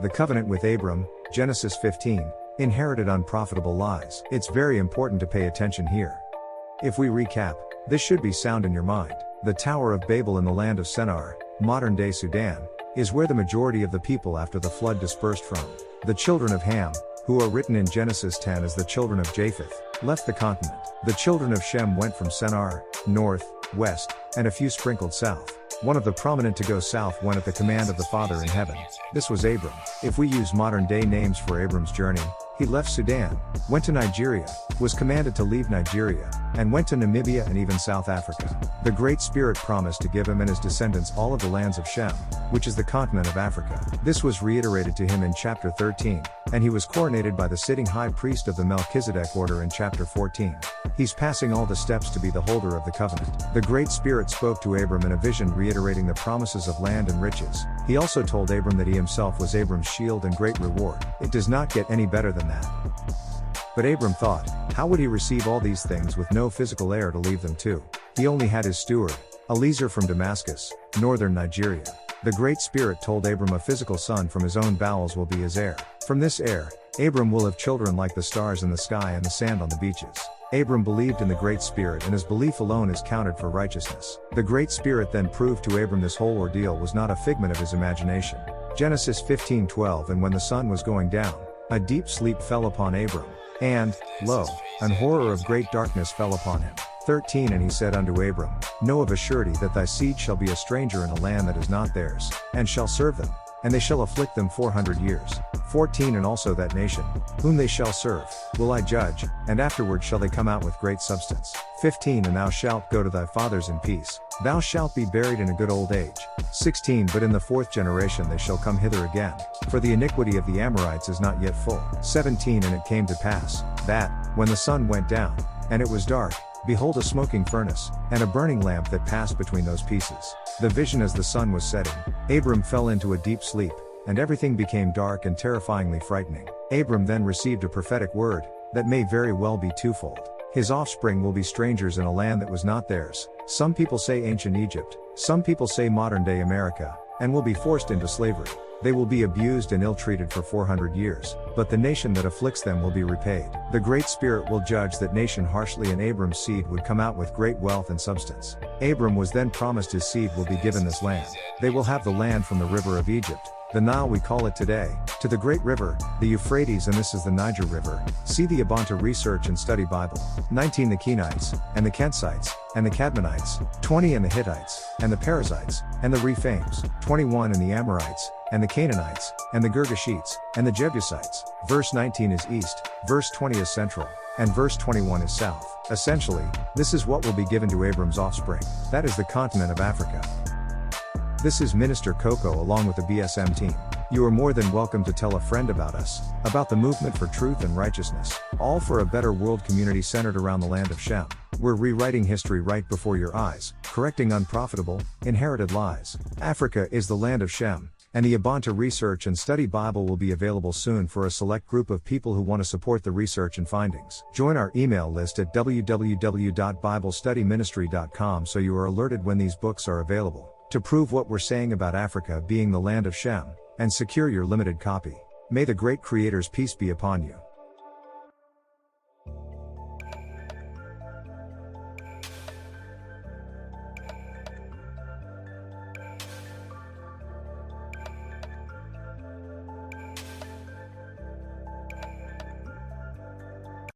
The covenant with Abram, Genesis 15, inherited unprofitable lies. It's very important to pay attention here. If we recap, this should be sound in your mind. The Tower of Babel in the land of Sennaar, modern-day Sudan, is where the majority of the people after the flood dispersed from. The children of Ham, who are written in Genesis 10 as the children of Japheth, left the continent. The children of Shem went from Sennaar, north, west, and a few sprinkled south. One of the prominent to go south went at the command of the Father in heaven. This was Abram. If we use modern-day names for Abram's journey, he left Sudan, went to Nigeria, was commanded to leave Nigeria, and went to Namibia and even South Africa. The Great Spirit promised to give him and his descendants all of the lands of Shem, which is the continent of Africa. This was reiterated to him in chapter 13, and he was coronated by the sitting high priest of the Melchizedek Order in chapter 14. He's passing all the steps to be the holder of the covenant. The Great Spirit spoke to Abram in a vision reiterating the promises of land and riches. He also told Abram that he himself was Abram's shield and great reward. It does not get any better than that. But Abram thought, how would he receive all these things with no physical heir to leave them to? He only had his steward, Eliezer from Damascus, northern Nigeria. The Great Spirit told Abram a physical son from his own bowels will be his heir. From this heir, Abram will have children like the stars in the sky and the sand on the beaches. Abram believed in the Great Spirit, and his belief alone is counted for righteousness. The Great Spirit then proved to Abram this whole ordeal was not a figment of his imagination. Genesis 15:12. And when the sun was going down, a deep sleep fell upon Abram, and, lo, an horror of great darkness fell upon him. 13. And he said unto Abram, know of a surety that thy seed shall be a stranger in a land that is not theirs, and shall serve them, and they shall afflict them 400 years. 14. And also that nation, whom they shall serve, will I judge, and afterward shall they come out with great substance. 15. And thou shalt go to thy fathers in peace, thou shalt be buried in a good old age. 16. But in the fourth generation they shall come hither again, for the iniquity of the Amorites is not yet full. 17. And it came to pass, that, when the sun went down, and it was dark, behold a smoking furnace, and a burning lamp that passed between those pieces. The vision as the sun was setting, Abram fell into a deep sleep, and everything became dark and terrifyingly frightening. Abram then received a prophetic word, that may very well be twofold. His offspring will be strangers in a land that was not theirs. Some people say ancient Egypt, some people say modern-day America, and will be forced into slavery. They will be abused and ill-treated for 400 years, but the nation that afflicts them will be repaid. The Great Spirit will judge that nation harshly, and Abram's seed would come out with great wealth and substance. Abram was then promised his seed will be given this land. They will have the land from the river of Egypt, the Nile we call it today, to the great river, the Euphrates, and this is the Niger River. See the Abanta Research and Study Bible. 19. The Kenites, and the Kensites, and the Cadmonites. 20. And the Hittites, and the Perizzites, and the Rephaim. 21. And the Amorites, and the Canaanites, and the Girgashites, and the Jebusites. Verse 19 is east, verse 20 is central, and verse 21 is south. Essentially, this is what will be given to Abram's offspring. That is the continent of Africa. This is Minister Coco along with the BSM team. You are more than welcome to tell a friend about us, about the movement for truth and righteousness, all for a better world community centered around the land of Shem. We're rewriting history right before your eyes, correcting unprofitable, inherited lies. Africa is the land of Shem, and the Abanta Research and Study Bible will be available soon for a select group of people who want to support the research and findings. Join our email list at www.biblestudyministry.com so you are alerted when these books are available, to prove what we're saying about Africa being the land of Shem, and secure your limited copy. May the great Creator's peace be upon you.